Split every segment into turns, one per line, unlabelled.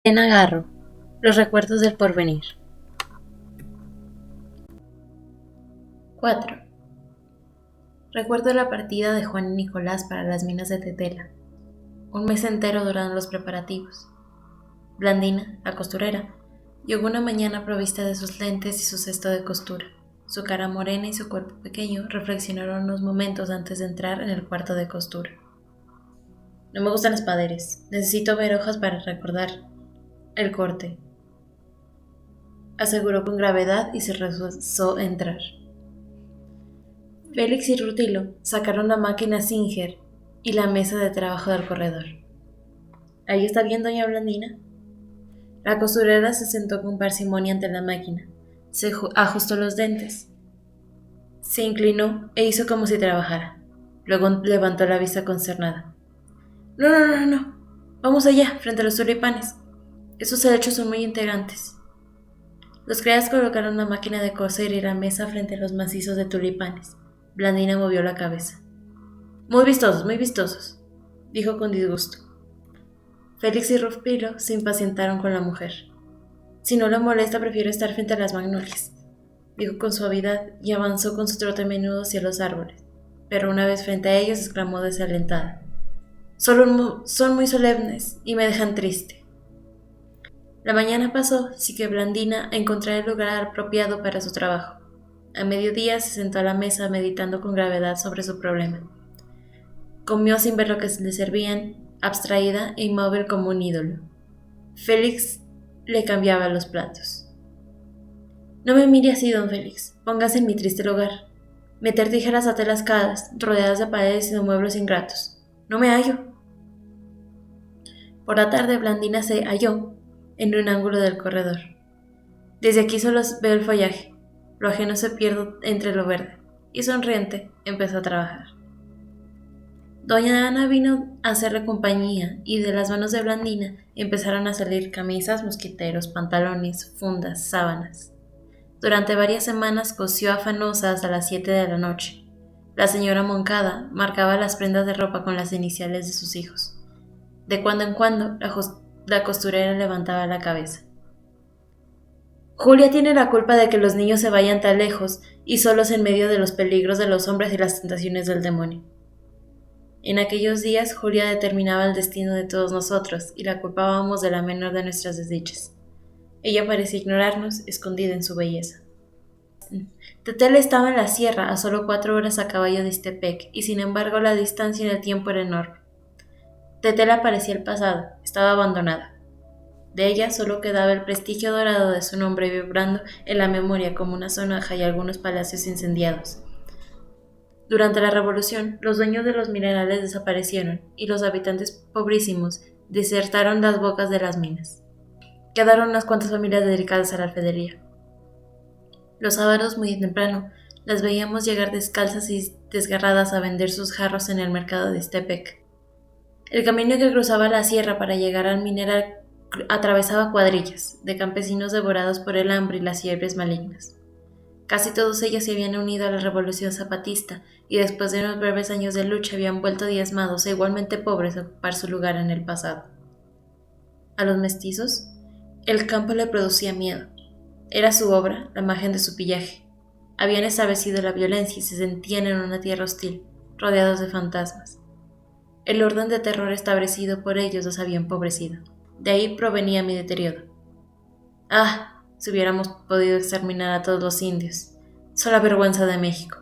Elena Garro, Los recuerdos del porvenir. 4. Recuerdo la partida de Juan y Nicolás para las minas de Tetela. Un mes entero duraron los preparativos. Blandina, la costurera, llegó una mañana provista de sus lentes y su cesto de costura. Su cara morena y su cuerpo pequeño reflexionaron unos momentos antes de entrar en el cuarto de costura. No me gustan las paderes. Necesito ver hojas para recordar el corte, aseguró con gravedad y se rehusó a entrar. Félix y Rutilo sacaron la máquina Singer y la mesa de trabajo del corredor. ¿Ahí está bien, doña Blandina? La costurera se sentó con parsimonia ante la máquina, se ajustó los dentes, se inclinó e hizo como si trabajara. Luego levantó la vista consternada. No. Vamos allá, frente a los tulipanes. Esos helechos son muy integrantes. Los criados colocaron la máquina de coser y la mesa frente a los macizos de tulipanes. Blandina movió la cabeza. Muy vistosos, dijo con disgusto. Félix y Rufilo se impacientaron con la mujer. Si no la molesta, prefiero estar frente a las magnolias, dijo con suavidad y avanzó con su trote menudo hacia los árboles. Pero una vez frente a ellos exclamó desalentada. Son muy solemnes y me dejan triste. La mañana pasó sin que Blandina encontrara el lugar apropiado para su trabajo. A mediodía se sentó a la mesa meditando con gravedad sobre su problema. Comió sin ver lo que le servían, abstraída e inmóvil como un ídolo. Félix le cambiaba los platos. No me mire así, don Félix. Póngase en mi triste lugar. Meter tijeras a telas caras, rodeadas de paredes y de muebles ingratos. No me hallo. Por la tarde Blandina se halló en un ángulo del corredor. Desde aquí solo veo el follaje. Lo ajeno se pierde entre lo verde. Y sonriente empezó a trabajar. Doña Ana vino a hacerle compañía y de las manos de Blandina empezaron a salir camisas, mosquiteros, pantalones, fundas, sábanas. Durante varias semanas cosió afanosa hasta las 7 de la noche. La señora Moncada marcaba las prendas de ropa con las iniciales de sus hijos. De cuando en cuando la costurera levantaba la cabeza. Julia tiene la culpa de que los niños se vayan tan lejos y solos en medio de los peligros de los hombres y las tentaciones del demonio. En aquellos días Julia determinaba el destino de todos nosotros y la culpábamos de la menor de nuestras desdichas. Ella parecía ignorarnos, escondida en su belleza. Tetela estaba en la sierra, a solo 4 horas a caballo de Ixtepec, y sin embargo la distancia en el tiempo era enorme. Tetela parecía el pasado, estaba abandonada. De ella solo quedaba el prestigio dorado de su nombre vibrando en la memoria como una sonaja y algunos palacios incendiados. Durante la revolución, los dueños de los minerales desaparecieron y los habitantes pobrísimos desertaron las bocas de las minas. Quedaron unas cuantas familias dedicadas a la alfarería. Los sábados muy temprano las veíamos llegar descalzas y desgarradas a vender sus jarros en el mercado de Ixtepec. El camino que cruzaba la sierra para llegar al mineral atravesaba cuadrillas de campesinos devorados por el hambre y las fiebres malignas. Casi todos ellos se habían unido a la revolución zapatista y después de unos breves años de lucha habían vuelto diezmados e igualmente pobres a ocupar su lugar en el pasado. A los mestizos, el campo le producía miedo. Era su obra, la imagen de su pillaje. Habían establecido la violencia y se sentían en una tierra hostil, rodeados de fantasmas. El orden de terror establecido por ellos los había empobrecido. De ahí provenía mi deterioro. ¡Ah! Si hubiéramos podido exterminar a todos los indios. Sola vergüenza de México.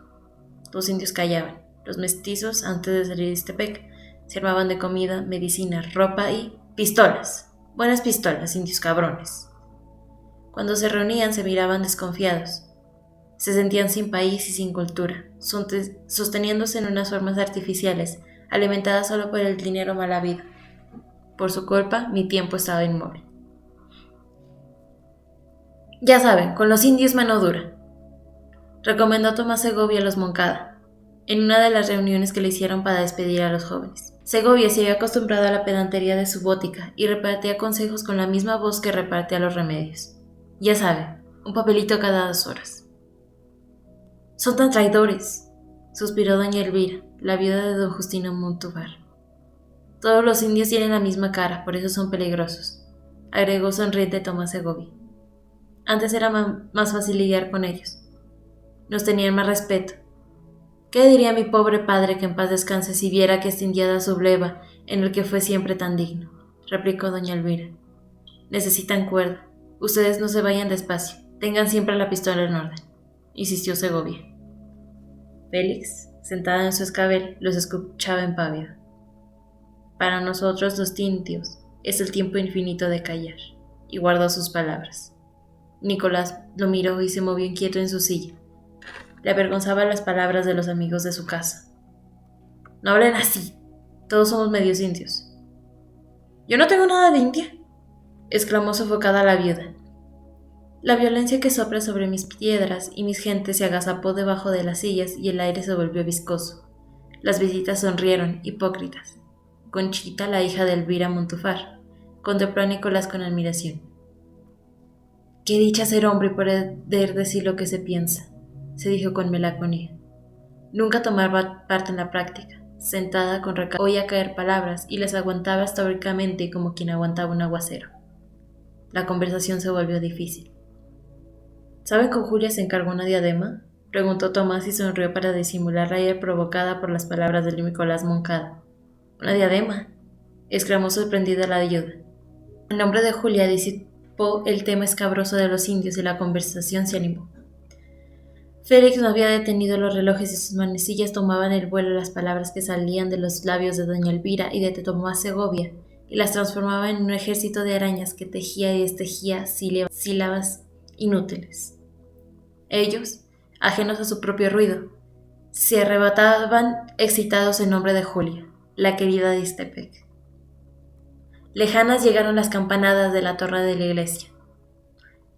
Los indios callaban. Los mestizos, antes de salir de Ixtepec, se armaban de comida, medicina, ropa y pistolas. Buenas pistolas, indios cabrones. Cuando se reunían se miraban desconfiados. Se sentían sin país y sin cultura, sosteniéndose en unas formas artificiales, alimentadas solo por el dinero mal habido. Por su culpa, mi tiempo estaba inmóvil. Ya saben, con los indios mano dura, recomendó Tomás Segovia a los Moncada, en una de las reuniones que le hicieron para despedir a los jóvenes. Segovia se había acostumbrado a la pedantería de su bótica y repartía consejos con la misma voz que repartía los remedios. Ya saben, un papelito cada 2 horas. Son tan traidores, suspiró doña Elvira, la viuda de don Justino Montúfar. Todos los indios tienen la misma cara, por eso son peligrosos. agregó sonriente Tomás Segovia. Antes era más fácil lidiar con ellos. Nos tenían más respeto. ¿Qué diría mi pobre padre que en paz descanse si viera que extinguiera su bleva en el que fue siempre tan digno? Replicó doña Elvira. Necesitan cuerda. Ustedes no se vayan despacio. Tengan siempre la pistola en orden, insistió Segovia. Félix, sentada en su escabel, los escuchaba impávido. Para nosotros los tintios es el tiempo infinito de callar, y guardó sus palabras. Nicolás lo miró y se movió inquieto en su silla. Le avergonzaban las palabras de los amigos de su casa. No hablen así, todos somos medios indios. Yo no tengo nada de india, exclamó sofocada la viuda. La violencia que sopla sobre mis piedras y mis gentes se agazapó debajo de las sillas y el aire se volvió viscoso. Las visitas sonrieron, hipócritas. Conchita, la hija de Elvira Montufar, contempló a Nicolás con admiración. Qué dicha ser hombre y poder decir lo que se piensa, se dijo con melancolía. Nunca tomaba parte en la práctica. Sentada con recado, oía caer palabras y las aguantaba estoicamente como quien aguantaba un aguacero. La conversación se volvió difícil. ¿Sabe con Julia se encargó una diadema? Preguntó Tomás y sonrió para disimular la ira provocada por las palabras de Nicolás Moncada. ¿Una diadema?, exclamó sorprendida la viuda. El nombre de Julia disipó el tema escabroso de los indios y la conversación se animó. Félix no había detenido los relojes y sus manecillas tomaban el vuelo las palabras que salían de los labios de doña Elvira y de Tomás Segovia y las transformaba en un ejército de arañas que tejía y destejía sílabas inútiles. Ellos, ajenos a su propio ruido, se arrebataban excitados en nombre de Julia, la querida de Ixtepec. Lejanas llegaron las campanadas de la torre de la iglesia.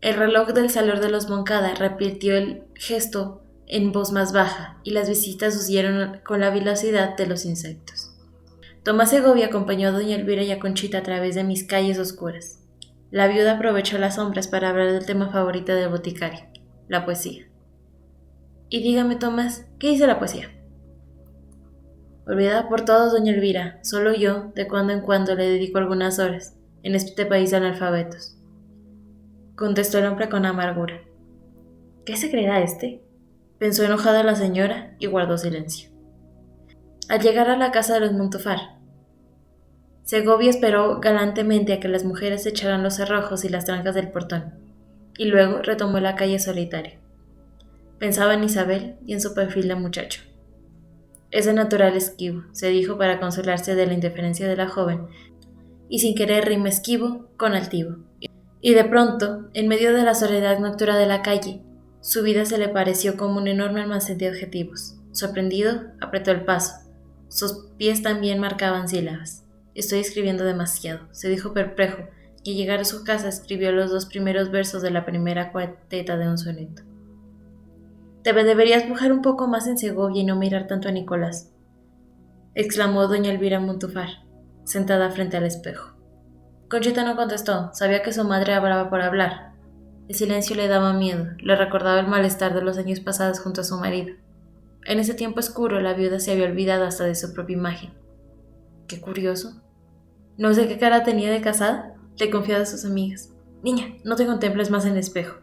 El reloj del salón de los Moncada repitió el gesto en voz más baja y las visitas huyeron con la velocidad de los insectos. Tomás Segovia acompañó a doña Elvira y a Conchita a través de mis calles oscuras. La viuda aprovechó las sombras para hablar del tema favorito del boticario, la poesía. Y dígame, Tomás, ¿qué dice la poesía? Olvidada por todos, doña Elvira, solo yo, de cuando en cuando, le dedico algunas horas, en este país de analfabetos. Contestó el hombre con amargura. ¿Qué se creerá este? Pensó enojada la señora y guardó silencio. Al llegar a la casa de los Montufar, Segovia esperó galantemente a que las mujeres echaran los cerrojos y las trancas del portón, y luego retomó la calle solitaria. Pensaba en Isabel y en su perfil de muchacho. Es de natural esquivo, se dijo para consolarse de la indiferencia de la joven, y sin querer rima esquivo con altivo. Y de pronto, en medio de la soledad nocturna de la calle, su vida se le pareció como un enorme almacén de objetivos. Sorprendido, apretó el paso. Sus pies también marcaban sílabas. Estoy escribiendo demasiado, se dijo perplejo, y al llegar a su casa escribió los 2 primeros versos de la primera cuarteta de un soneto. Deberías pujar un poco más en Segovia y no mirar tanto a Nicolás, exclamó doña Elvira Montufar, sentada frente al espejo. Conchita no contestó, sabía que su madre hablaba por hablar. El silencio le daba miedo, le recordaba el malestar de los años pasados junto a su marido. En ese tiempo oscuro la viuda se había olvidado hasta de su propia imagen. Qué curioso. No sé qué cara tenía de casada, le confiaba a sus amigas. Niña, no te contemples más en el espejo.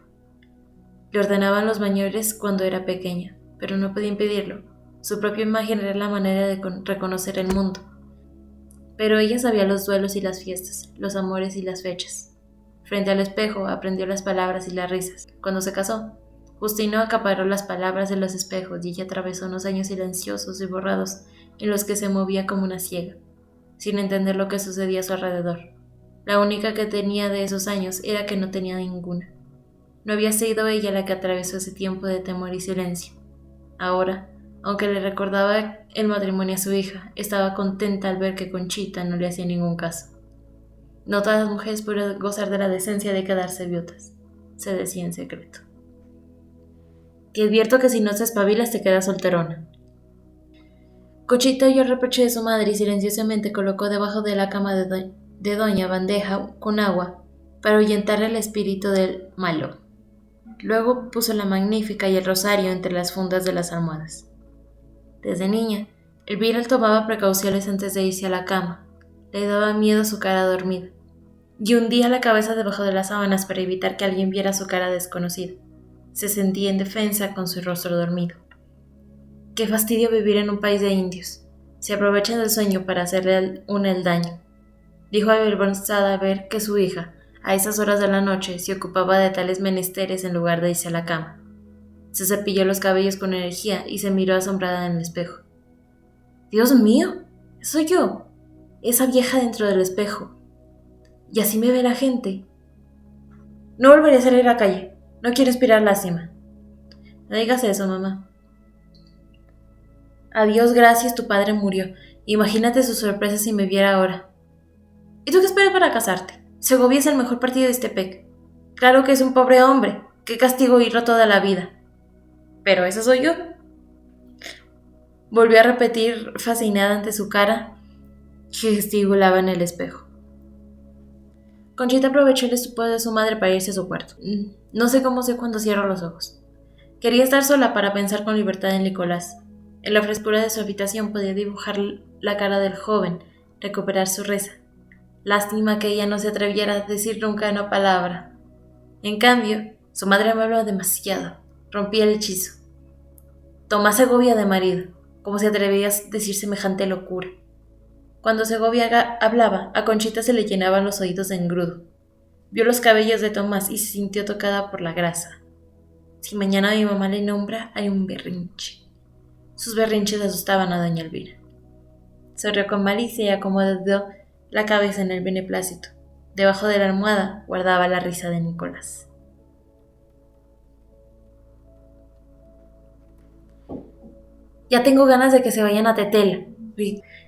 Le ordenaban los mayores cuando era pequeña, pero no podía impedirlo. Su propia imagen era la manera de reconocer el mundo. Pero ella sabía los duelos y las fiestas, los amores y las fechas. Frente al espejo aprendió las palabras y las risas. Cuando se casó, Justino acaparó las palabras de los espejos y ella atravesó unos años silenciosos y borrados en los que se movía como una ciega, sin entender lo que sucedía a su alrededor. La única que tenía de esos años era que no tenía ninguna. No había sido ella la que atravesó ese tiempo de temor y silencio. Ahora, aunque le recordaba el matrimonio a su hija, estaba contenta al ver que Conchita no le hacía ningún caso. No todas las mujeres pueden gozar de la decencia de quedarse viudas, se decía en secreto. Te advierto que si no te espabilas te quedas solterona. Conchita oyó el reproche de su madre y silenciosamente colocó debajo de la cama de doña bandeja con agua para ahuyentar el espíritu del malo. Luego puso la magnífica y el rosario entre las fundas de las almohadas. Desde niña, Elvira tomaba precauciones antes de irse a la cama. Le daba miedo su cara dormida. y hundía la cabeza debajo de las sábanas para evitar que alguien viera su cara desconocida. Se sentía indefensa con su rostro dormido. Qué fastidio vivir en un país de indios. Se aprovechan del sueño para hacerle el daño, dijo avergonzada al ver que su hija, a esas horas de la noche, se ocupaba de tales menesteres en lugar de irse a la cama. Se cepilló los cabellos con energía y se miró asombrada en el espejo. ¡Dios mío! ¡Soy yo! Esa vieja dentro del espejo. ¿Y así me ve la gente? No volveré a salir a la calle. No quiero inspirar lástima. No digas eso, mamá. A Dios gracias, tu padre murió. Imagínate su sorpresa si me viera ahora. ¿Y tú qué esperas para casarte? Segovia es el mejor partido de Ixtepec. Claro que es un pobre hombre. Qué castigo oírlo toda la vida. Pero esa soy yo. Volvió a repetir, fascinada ante su cara, que gesticulaba en el espejo. Conchita aprovechó el estupor de su madre para irse a su cuarto. No sé cómo sé cuando cierro los ojos. Quería estar sola para pensar con libertad en Nicolás. En la frescura de su habitación podía dibujar la cara del joven, recuperar su risa. Lástima que ella no se atreviera a decir nunca una palabra. En cambio, su madre me hablaba demasiado. Rompía el hechizo. Tomás Segovia de marido. ¿Cómo se atrevía a decir semejante locura? Cuando Segovia hablaba, a Conchita se le llenaban los oídos de engrudo. Vio los cabellos de Tomás y se sintió tocada por la grasa. Si mañana mi mamá le nombra, hay un berrinche. Sus berrinches asustaban a doña Elvira. Se rió con malicia y acomodó la cabeza en el beneplácito. Debajo de la almohada guardaba la risa de Nicolás. Ya tengo ganas de que se vayan a Tetela,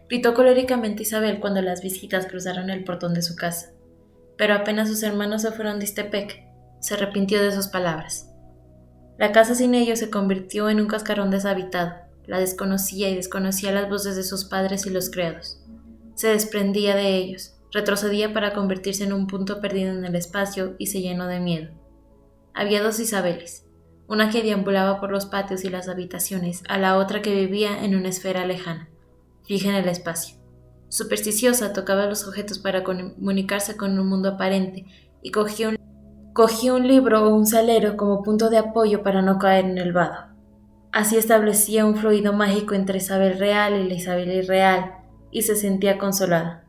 gritó coléricamente Isabel cuando las visitas cruzaron el portón de su casa. Pero apenas sus hermanos se fueron de Ixtepec, se arrepintió de sus palabras. La casa sin ellos se convirtió en un cascarón deshabitado. La desconocía y desconocía las voces de sus padres y los criados. Se desprendía de ellos, retrocedía para convertirse en un punto perdido en el espacio y se llenó de miedo. Había dos Isabeles, una que deambulaba por los patios y las habitaciones, a la otra que vivía en una esfera lejana, fija en el espacio. Supersticiosa, tocaba los objetos para comunicarse con un mundo aparente y cogía un libro o un salero como punto de apoyo para no caer en el vado. Así establecía un fluido mágico entre Isabel real y la Isabel irreal, y se sentía consolada.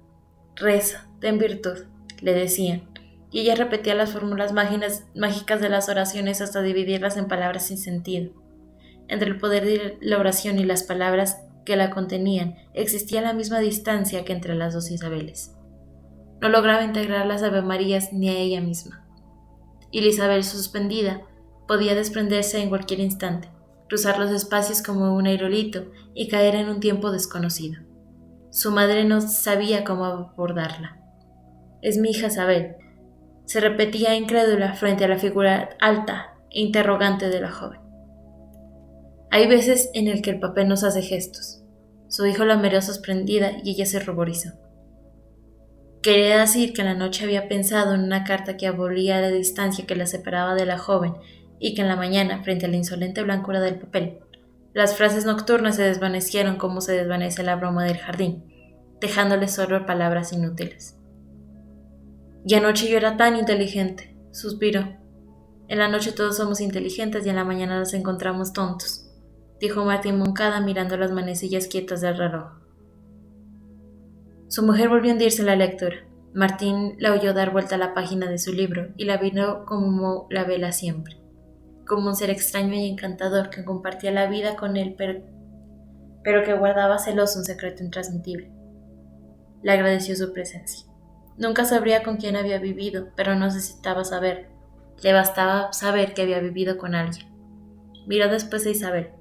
Reza, ten virtud, le decían, y ella repetía las fórmulas mágicas de las oraciones hasta dividirlas en palabras sin sentido. Entre el poder de la oración y las palabras que la contenían existía la misma distancia que entre las dos Isabeles. No lograba integrar las avemarías ni a ella misma. Y la Isabel suspendida podía desprenderse en cualquier instante, cruzar los espacios como un aerolito y caer en un tiempo desconocido. Su madre no sabía cómo abordarla. Es mi hija Isabel, se repetía incrédula frente a la figura alta e interrogante de la joven. Hay veces en el que el papel nos hace gestos. Su hijo la miró sorprendida y ella se ruborizó. Quería decir que en la noche había pensado en una carta que abolía la distancia que la separaba de la joven y que en la mañana, frente a la insolente blancura del papel, las frases nocturnas se desvanecieron como se desvanece la broma del jardín, dejándole solo palabras inútiles. Y anoche yo era tan inteligente, suspiró. En la noche todos somos inteligentes y en la mañana nos encontramos tontos, dijo Martín Moncada mirando las manecillas quietas del reloj. Su mujer volvió a hundirse en la lectura. Martín la oyó dar vuelta a la página de su libro y la vio como la vela siempre, como un ser extraño y encantador que compartía la vida con él, pero que guardaba celoso un secreto intransmitible. Le agradeció su presencia. Nunca sabría con quién había vivido, pero no necesitaba saber. Le bastaba saber que había vivido con alguien. Miró después a Isabel,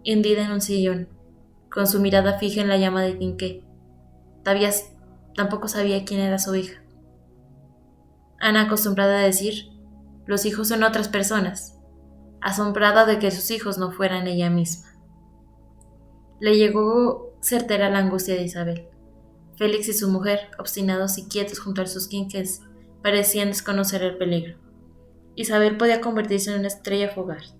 hundida en un sillón, con su mirada fija en la llama de quinqué. Tampoco sabía quién era su hija. Ana, acostumbrada a decir, los hijos son otras personas, asombrada de que sus hijos no fueran ella misma. Le llegó certera la angustia de Isabel. Félix y su mujer, obstinados y quietos junto a sus quinqués, parecían desconocer el peligro. Isabel podía convertirse en una estrella fugaz,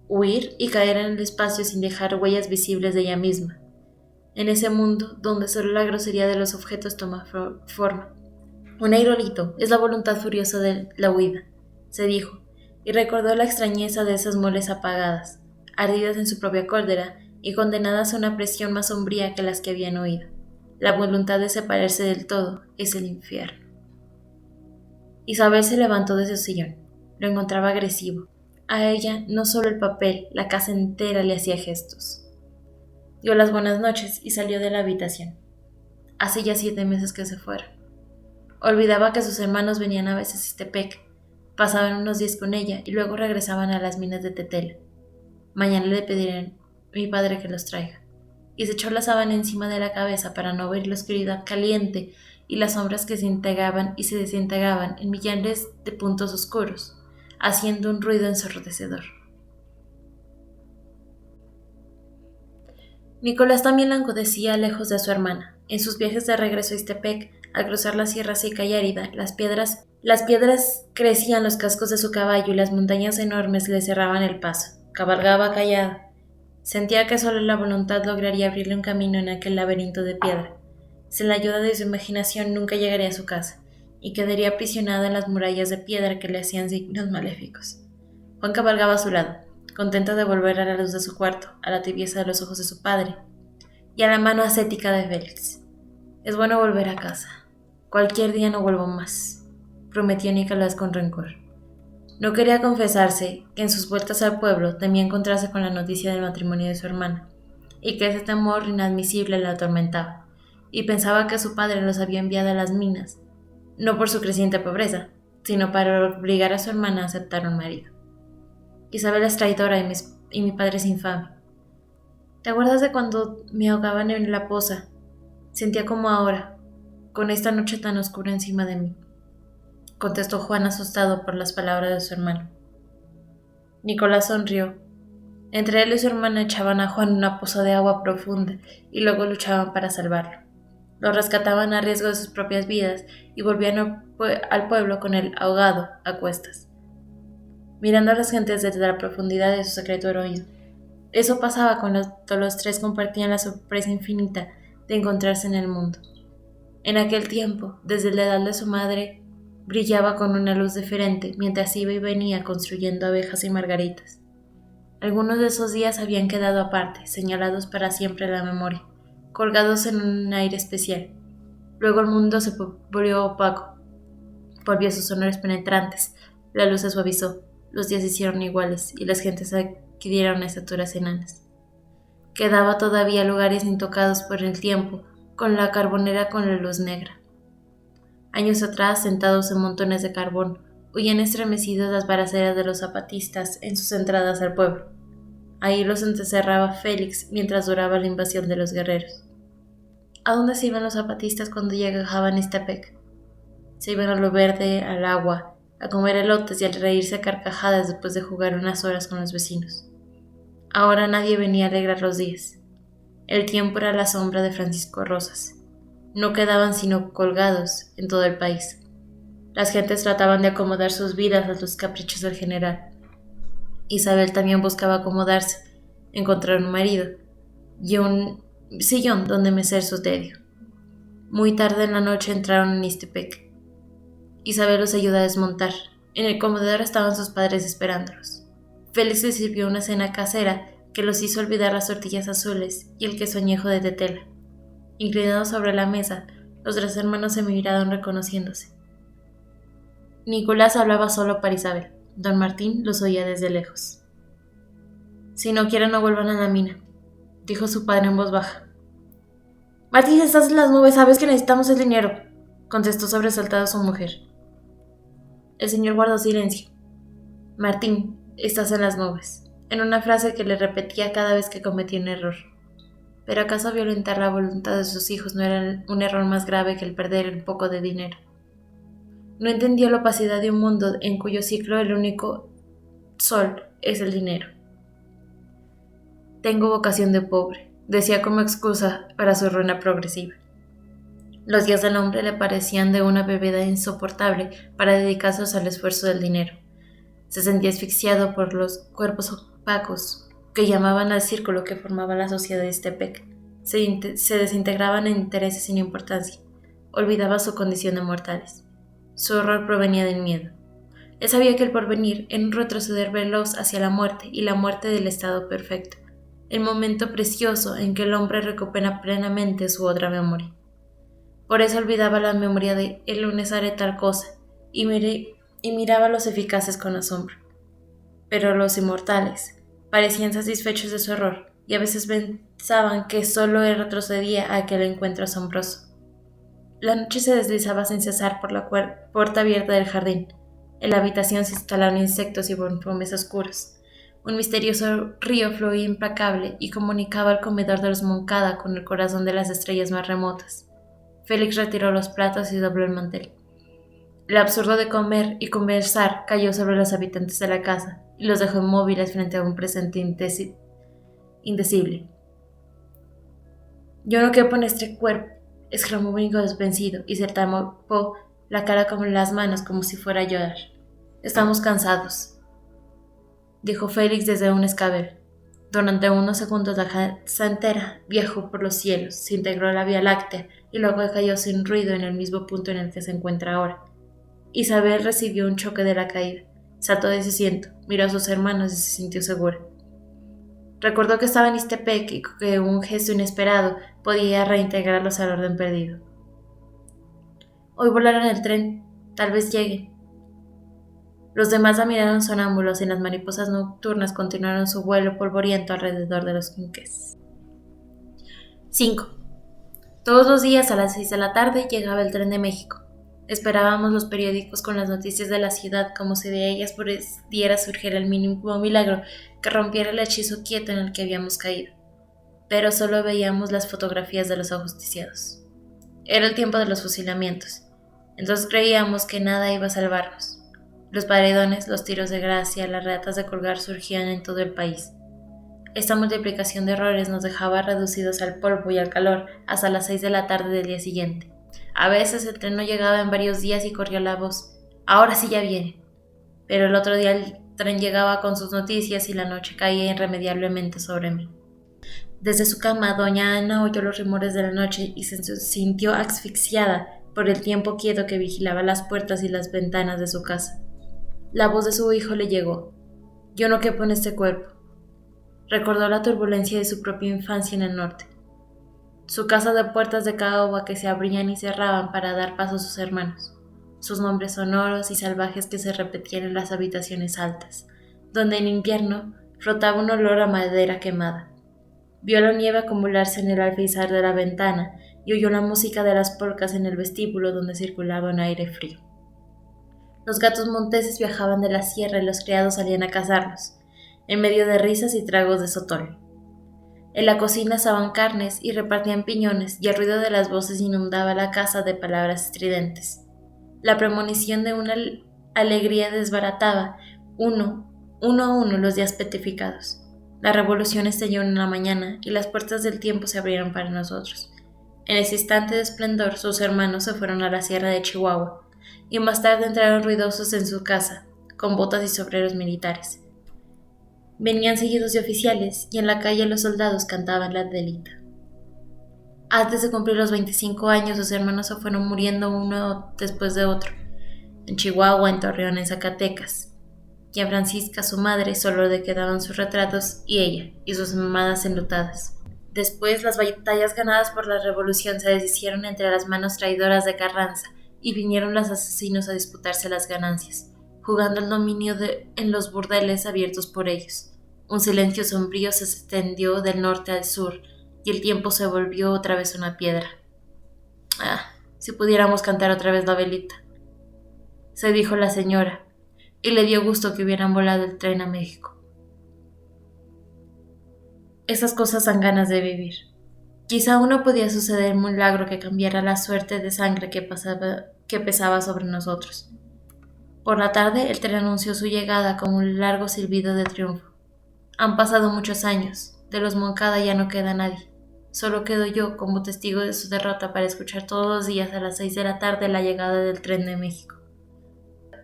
huir y caer en el espacio sin dejar huellas visibles de ella misma, en ese mundo donde solo la grosería de los objetos toma forma. Un aerolito es la voluntad furiosa de la huida, se dijo, y recordó la extrañeza de esas moles apagadas, ardidas en su propia cólera y condenadas a una presión más sombría que las que habían oído. La voluntad de separarse del todo es el infierno. Isabel se levantó de su sillón. Lo encontraba agresivo. A ella no solo el papel, la casa entera le hacía gestos. Dio las buenas noches y salió de la habitación. Hace ya 7 meses que se fueron. Olvidaba que sus hermanos venían a veces a Ixtepec, pasaban unos días con ella y luego regresaban a las minas de Tetela. Mañana le pediré a mi padre que los traiga. Y se echó la sábana encima de la cabeza para no ver la oscuridad caliente y las sombras que se integraban y se desintegraban en millares de puntos oscuros, haciendo un ruido ensordecedor. Nicolás también languidecía lejos de su hermana. En sus viajes de regreso a Ixtepec, al cruzar la sierra seca y árida, las piedras crecían los cascos de su caballo y las montañas enormes le cerraban el paso. Cabalgaba callada. Sentía que solo la voluntad lograría abrirle un camino en aquel laberinto de piedra. Sin la ayuda de su imaginación nunca llegaría a su casa, y quedaría aprisionado en las murallas de piedra que le hacían signos maléficos. Juan cabalgaba a su lado, contento de volver a la luz de su cuarto, a la tibieza de los ojos de su padre, y a la mano ascética de Félix. Es bueno volver a casa. Cualquier día no vuelvo más, prometió Nicolás con rencor. No quería confesarse que en sus vueltas al pueblo temía encontrarse con la noticia del matrimonio de su hermana, y que ese temor inadmisible la atormentaba, y pensaba que su padre los había enviado a las minas, no por su creciente pobreza, sino para obligar a su hermana a aceptar un marido. Isabel es traidora y mi padre es infame. ¿Te acuerdas de cuando me ahogaban en la poza? Sentía como ahora, con esta noche tan oscura encima de mí, contestó Juan asustado por las palabras de su hermano. Nicolás sonrió. Entre él y su hermana echaban a Juan en una poza de agua profunda y luego luchaban para salvarlo. Lo rescataban a riesgo de sus propias vidas y volvían al pueblo con él ahogado a cuestas, mirando a las gentes desde la profundidad de su secreto heroísmo. Eso pasaba cuando los tres compartían la sorpresa infinita de encontrarse en el mundo. En aquel tiempo, desde la edad de su madre, brillaba con una luz diferente mientras iba y venía construyendo abejas y margaritas. Algunos de esos días habían quedado aparte, señalados para siempre en la memoria, colgados en un aire especial. Luego el mundo se volvió opaco, volvió sus sonores penetrantes, la luz se suavizó, los días se hicieron iguales y las gentes adquirieron estaturas enanas. Quedaba todavía lugares intocados por el tiempo, con la carbonera con la luz negra. Años atrás, sentados en montones de carbón, huían estremecidos las balaceras de los zapatistas en sus entradas al pueblo. Ahí los encerraba Félix mientras duraba la invasión de los guerreros. ¿A dónde se iban los zapatistas cuando llegaban a Ixtepec? Se iban a lo verde, al agua, a comer elotes y a reírse a carcajadas después de jugar unas horas con los vecinos. Ahora nadie venía a alegrar los días. El tiempo era la sombra de Francisco Rosas. No quedaban sino colgados en todo el país. Las gentes trataban de acomodar sus vidas a los caprichos del general. Isabel también buscaba acomodarse, encontrar un marido y un sillón donde mecer su tedio. Muy tarde en la noche entraron en Ixtepec. Isabel los ayudó a desmontar. En el comedor estaban sus padres esperándolos. Félix les sirvió una cena casera que los hizo olvidar las tortillas azules y el queso añejo de Tetela. Inclinados sobre la mesa, los tres hermanos se miraron reconociéndose. Nicolás hablaba solo para Isabel. Don Martín los oía desde lejos. Si no quieren, no vuelvan a la mina, dijo su padre en voz baja. Martín, estás en las nubes, sabes que necesitamos el dinero, contestó sobresaltada su mujer. El señor guardó silencio. Martín, estás en las nubes, en una frase que le repetía cada vez que cometía un error. ¿Pero acaso violentar la voluntad de sus hijos no era un error más grave que el perder un poco de dinero? No entendió la opacidad de un mundo en cuyo ciclo el único sol es el dinero. Tengo vocación de pobre, decía como excusa para su ruina progresiva. Los días del hombre le parecían de una brevedad insoportable para dedicarse al esfuerzo del dinero. Se sentía asfixiado por los cuerpos opacos que llamaban al círculo que formaba la sociedad de Ixtepec. Se desintegraban en intereses sin importancia. Olvidaba su condición de mortales. Su horror provenía del miedo. Él sabía que el porvenir era un retroceder veloz hacia la muerte y la muerte del estado perfecto, el momento precioso en que el hombre recupera plenamente su otra memoria. Por eso olvidaba la memoria de el lunes haré tal cosa y miraba a los eficaces con asombro. Pero los inmortales parecían satisfechos de su error y a veces pensaban que solo él retrocedía a aquel encuentro asombroso. La noche se deslizaba sin cesar por la puerta abierta del jardín. En la habitación se instalaron insectos y perfumes oscuros. Un misterioso río fluía implacable y comunicaba el comedor de los Moncada con el corazón de las estrellas más remotas. Félix retiró los platos y dobló el mantel. El absurdo de comer y conversar cayó sobre los habitantes de la casa y los dejó inmóviles frente a un presente indecible. «Yo no quepo en este cuerpo», exclamó Bingo desvencido y se tapó la cara con las manos como si fuera a llorar. «Estamos cansados», dijo Félix desde un escabel. Durante unos segundos la casa entera viajó por los cielos, se integró a la Vía Láctea y luego cayó sin ruido en el mismo punto en el que se encuentra ahora. Isabel recibió un choque de la caída, saltó de su asiento, miró a sus hermanos y se sintió segura. Recordó que estaba en Ixtepec y que un gesto inesperado podía reintegrarlos al orden perdido. «Hoy volaron el tren, tal vez lleguen». Los demás la miraron sonámbulos y las mariposas nocturnas continuaron su vuelo polvoriento alrededor de los quinqués. 5. Todos los días a las 6 de la tarde llegaba el tren de México. Esperábamos los periódicos con las noticias de la ciudad como si de ellas pudiera surgir el mínimo milagro que rompiera el hechizo quieto en el que habíamos caído. Pero solo veíamos las fotografías de los ajusticiados. Era el tiempo de los fusilamientos. Entonces creíamos que nada iba a salvarnos. Los paredones, los tiros de gracia, las ratas de colgar surgían en todo el país. Esta multiplicación de errores nos dejaba reducidos al polvo y al calor hasta las 6 de la tarde del día siguiente. A veces el tren no llegaba en varios días y corrió la voz: «Ahora sí ya viene». Pero el otro día el tren llegaba con sus noticias y la noche caía irremediablemente sobre mí. Desde su cama, doña Ana oyó los rumores de la noche y se sintió asfixiada por el tiempo quieto que vigilaba las puertas y las ventanas de su casa. La voz de su hijo le llegó: «Yo no quepo en este cuerpo». Recordó la turbulencia de su propia infancia en el norte. Su casa de puertas de caoba que se abrían y cerraban para dar paso a sus hermanos. Sus nombres sonoros y salvajes que se repetían en las habitaciones altas, donde en invierno flotaba un olor a madera quemada. Vio la nieve acumularse en el alféizar de la ventana y oyó la música de las polcas en el vestíbulo donde circulaba un aire frío. Los gatos monteses viajaban de la sierra y los criados salían a cazarlos, en medio de risas y tragos de sotol. En la cocina asaban carnes y repartían piñones y el ruido de las voces inundaba la casa de palabras estridentes. La premonición de una alegría desbarataba uno a uno los días petrificados. La revolución estalló en la mañana y las puertas del tiempo se abrieron para nosotros. En ese instante de esplendor sus hermanos se fueron a la sierra de Chihuahua y más tarde entraron ruidosos en su casa, con botas y sombreros militares. Venían seguidos de oficiales y en la calle los soldados cantaban la delita. Antes de cumplir los 25 años, sus hermanos se fueron muriendo uno después de otro. En Chihuahua, en Torreón, en Zacatecas. Y a Francisca, su madre, solo le quedaban sus retratos y ella, y sus mamadas enlutadas. Después, las batallas ganadas por la revolución se deshicieron entre las manos traidoras de Carranza y vinieron los asesinos a disputarse las ganancias, jugando el dominio en los burdeles abiertos por ellos. Un silencio sombrío se extendió del norte al sur y el tiempo se volvió otra vez una piedra. Si pudiéramos cantar otra vez la velita, se dijo la señora, y le dio gusto que hubieran volado el tren a México. Esas cosas dan ganas de vivir. Quizá aún no podía suceder un milagro que cambiara la suerte de sangre que pesaba sobre nosotros. Por la tarde el tren anunció su llegada con un largo silbido de triunfo. Han pasado muchos años, de los Moncada ya no queda nadie. Solo quedo yo como testigo de su derrota para escuchar todos los días a las 6 de la tarde la llegada del tren de México.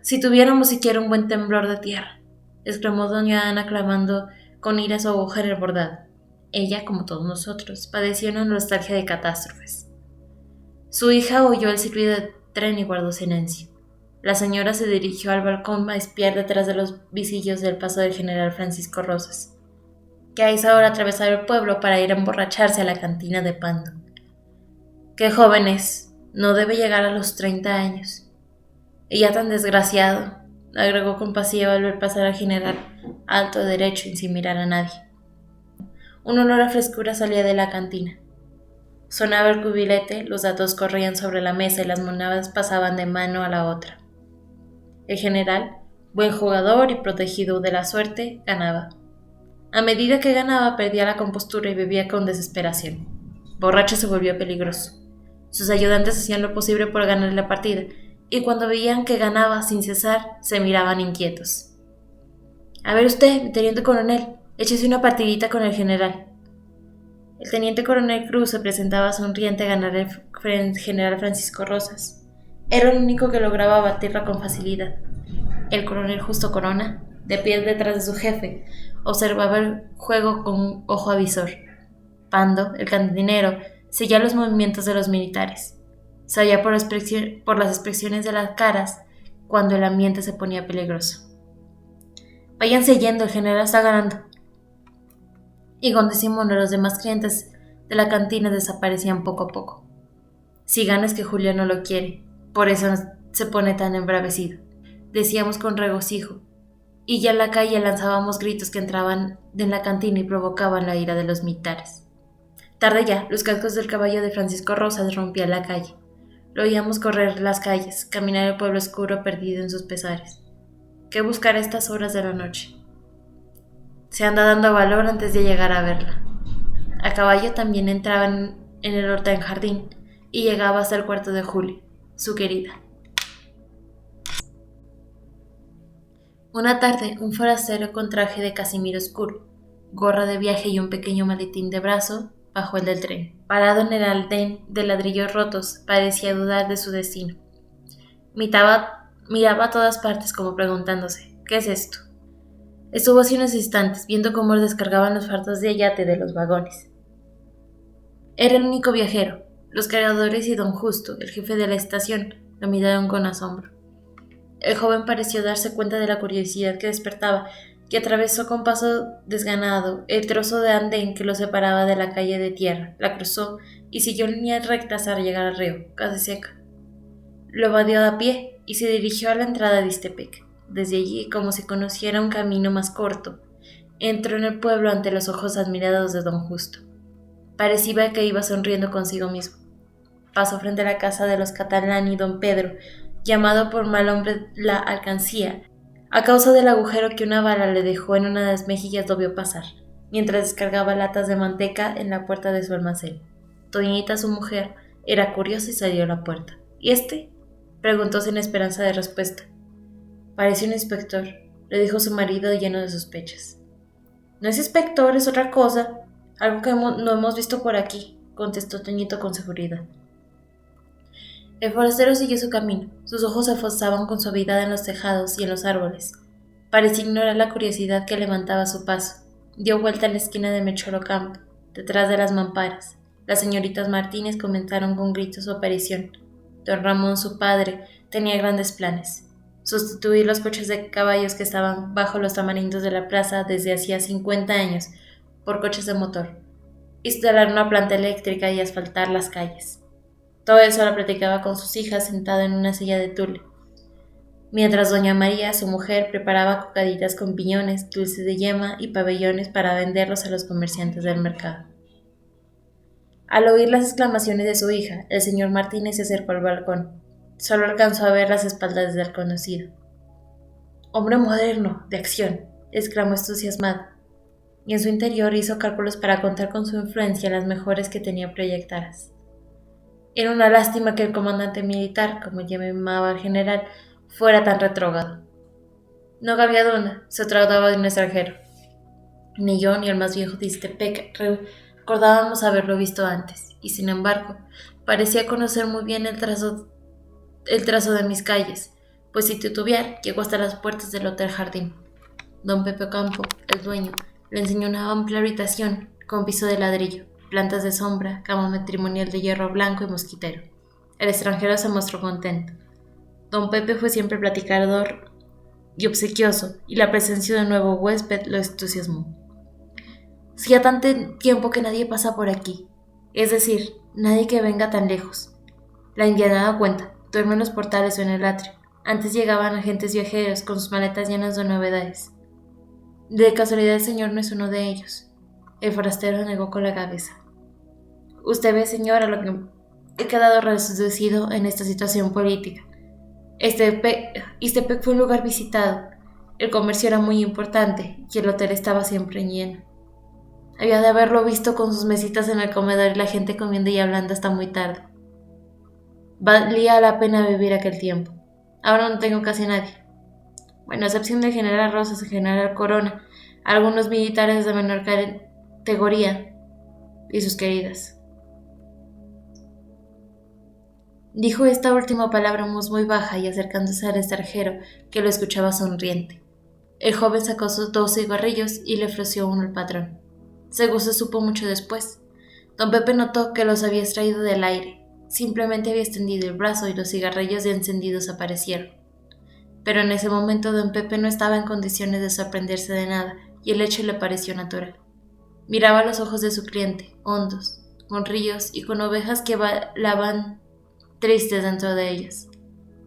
Si tuviéramos siquiera un buen temblor de tierra, exclamó doña Ana clavando con ira su aguja en el bordado. Ella, como todos nosotros, padecía una nostalgia de catástrofes. Su hija oyó el silbido del tren y guardó silencio. La señora se dirigió al balcón a espiar detrás de los visillos del paso del general Francisco Rosas, que a esa hora atravesaba el pueblo para ir a emborracharse a la cantina de Pando. ¡Qué joven es! No debe llegar a los 30 años. Y ya tan desgraciado, agregó compasivo al ver pasar al general, alto derecho y sin mirar a nadie. Un olor a frescura salía de la cantina. Sonaba el cubilete, los datos corrían sobre la mesa y las monedas pasaban de mano a la otra. El general, buen jugador y protegido de la suerte, ganaba. A medida que ganaba, perdía la compostura y bebía con desesperación. Borracho se volvió peligroso. Sus ayudantes hacían lo posible por ganar la partida, y cuando veían que ganaba sin cesar, se miraban inquietos. A ver usted, teniente coronel, échese una partidita con el general. El teniente coronel Cruz se presentaba sonriente a ganar el general Francisco Rosas. Era el único que lograba batirla con facilidad. El coronel Justo Corona, de pie detrás de su jefe, observaba el juego con un ojo avisor. Pando, el cantinero, seguía los movimientos de los militares. Sabía por las expresiones de las caras cuando el ambiente se ponía peligroso. Váyanse yendo, el general está ganando. Y con disimulo los demás clientes de la cantina desaparecían poco a poco. Si gana es que Julia no lo quiere, por eso se pone tan embravecido, decíamos con regocijo, y ya en la calle lanzábamos gritos que entraban en la cantina y provocaban la ira de los militares. Tarde ya, los cascos del caballo de Francisco Rosas rompían la calle. Lo oíamos correr las calles, caminar el pueblo oscuro perdido en sus pesares. ¿Qué buscar a estas horas de la noche? Se anda dando valor antes de llegar a verla. A caballo también entraba en el horta jardín y llegaba hasta el cuarto de Julia, su querida. Una tarde, un forastero con traje de casimiro oscuro, gorra de viaje y un pequeño maletín de brazo, bajó el del tren. Parado en el andén de ladrillos rotos, parecía dudar de su destino. Miraba a todas partes como preguntándose, ¿qué es esto? Estuvo así unos instantes, viendo cómo descargaban los fardos de ayate de los vagones. Era el único viajero. Los cargadores y don Justo, el jefe de la estación, lo miraron con asombro. El joven pareció darse cuenta de la curiosidad que despertaba, que atravesó con paso desganado el trozo de andén que lo separaba de la calle de tierra, la cruzó y siguió en línea recta hasta llegar al río, casi seca. Lo evadió a pie y se dirigió a la entrada de Ixtepec. Desde allí, como si conociera un camino más corto, entró en el pueblo ante los ojos admirados de don Justo. Parecía que iba sonriendo consigo mismo. Pasó frente a la casa de los Catalán y don Pedro, llamado por mal hombre la alcancía, a causa del agujero que una bala le dejó en una de las mejillas. Lo vio pasar, mientras descargaba latas de manteca en la puerta de su almacén. Toñita, su mujer, era curiosa y salió a la puerta. ¿Y este?, preguntó sin esperanza de respuesta. Parece un inspector, le dijo su marido lleno de sospechas. No es inspector, es otra cosa, algo que no hemos visto por aquí, contestó Toñito con seguridad. El forastero siguió su camino. Sus ojos se posaban con suavidad en los tejados y en los árboles. Parecía ignorar la curiosidad que levantaba su paso. Dio vuelta en la esquina de Mechorocampo, detrás de las mamparas. Las señoritas Martínez comentaron con gritos su aparición. Don Ramón, su padre, tenía grandes planes. Sustituir los coches de caballos que estaban bajo los tamarindos de la plaza desde hacía 50 años por coches de motor. Instalar una planta eléctrica y asfaltar las calles. Todo eso lo platicaba con sus hijas sentada en una silla de tul, mientras doña María, su mujer, preparaba cocaditas con piñones, dulces de yema y pabellones para venderlos a los comerciantes del mercado. Al oír las exclamaciones de su hija, el señor Martínez se acercó al balcón. Solo alcanzó a ver las espaldas del conocido. «Hombre moderno, de acción», exclamó entusiasmado, y en su interior hizo cálculos para contar con su influencia en las mejores que tenía proyectadas. Era una lástima que el comandante militar, como llamaba al general, fuera tan retrógrado. No cabía duda, se trataba de un extranjero. Ni yo ni el más viejo de Ixtepec recordábamos haberlo visto antes, y sin embargo, parecía conocer muy bien el trazo de mis calles, pues sin titubear llegó hasta las puertas del Hotel Jardín. Don Pepe Ocampo, el dueño, le enseñó una amplia habitación con piso de ladrillo, plantas de sombra, cama matrimonial de hierro blanco y mosquitero. El extranjero se mostró contento. Don Pepe fue siempre platicador y obsequioso, y la presencia de un nuevo huésped lo entusiasmó. Hacía tanto tiempo que nadie pasa por aquí, es decir, nadie que venga tan lejos. La indiana da cuenta, duerme en los portales o en el atrio. Antes llegaban agentes viajeros con sus maletas llenas de novedades. De casualidad el señor no es uno de ellos. El forastero negó con la cabeza. Usted ve, señora, lo que he quedado reducido en esta situación política. Istepec fue un lugar visitado. El comercio era muy importante y el hotel estaba siempre lleno. Había de haberlo visto con sus mesitas en el comedor y la gente comiendo y hablando hasta muy tarde. Valía la pena vivir aquel tiempo. Ahora no tengo casi nadie. Bueno, a excepción del general Rosas y general Corona, algunos militares de menor categoría y sus queridas. Dijo esta última palabra en voz muy baja y acercándose al extranjero, que lo escuchaba sonriente. El joven sacó sus 2 cigarrillos y le ofreció uno al patrón. Según se supo mucho después, don Pepe notó que los había extraído del aire. Simplemente había extendido el brazo y los cigarrillos ya encendidos aparecieron. Pero en ese momento don Pepe no estaba en condiciones de sorprenderse de nada y el hecho le pareció natural. Miraba los ojos de su cliente, hondos, con ríos y con ovejas que bailaban tristes dentro de ellas.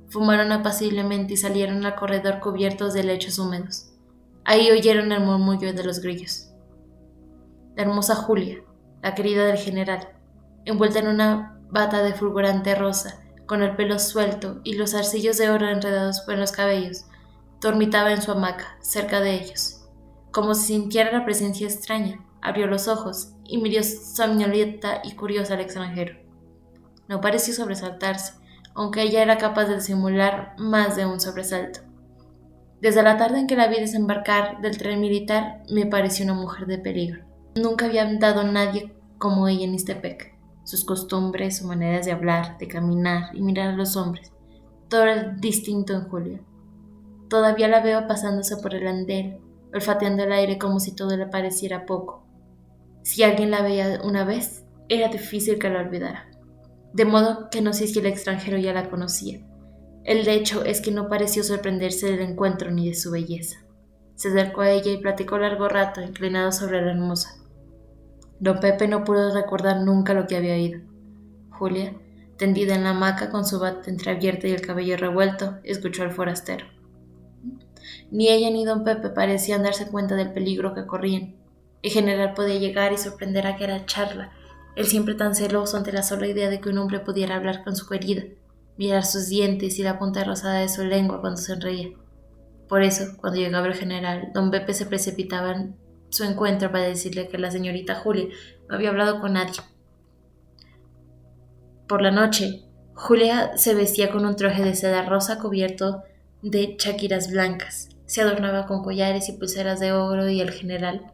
Fumaron apaciblemente y salieron al corredor cubiertos de lechos húmedos. Ahí oyeron el murmullo de los grillos. La hermosa Julia, la querida del general, envuelta en una bata de fulgurante rosa, con el pelo suelto y los zarcillos de oro enredados en los cabellos, dormitaba en su hamaca, cerca de ellos. Como si sintiera la presencia extraña, abrió los ojos y miró somnolienta y curiosa al extranjero. No pareció sobresaltarse, aunque ella era capaz de disimular más de un sobresalto. Desde la tarde en que la vi desembarcar del tren militar, me pareció una mujer de peligro. Nunca había andado nadie como ella en Istepec. Sus costumbres, sus maneras de hablar, de caminar y mirar a los hombres, todo era distinto en Julia. Todavía la veo pasándose por el andén, olfateando el aire como si todo le pareciera poco. Si alguien la veía una vez, era difícil que la olvidara. De modo que no sé si el extranjero ya la conocía. El hecho es que no pareció sorprenderse del encuentro ni de su belleza. Se acercó a ella y platicó largo rato, inclinado sobre la hermosa. Don Pepe no pudo recordar nunca lo que había oído. Julia, tendida en la hamaca con su bata entreabierta y el cabello revuelto, escuchó al forastero. Ni ella ni don Pepe parecían darse cuenta del peligro que corrían. El general podía llegar y sorprender a aquella charla, él siempre tan celoso ante la sola idea de que un hombre pudiera hablar con su querida, mirar sus dientes y la punta rosada de su lengua cuando sonreía. Por eso, cuando llegaba el general, don Pepe se precipitaba en su encuentro para decirle que la señorita Julia no había hablado con nadie. Por la noche, Julia se vestía con un traje de seda rosa cubierto de chaquiras blancas. Se adornaba con collares y pulseras de oro y el general,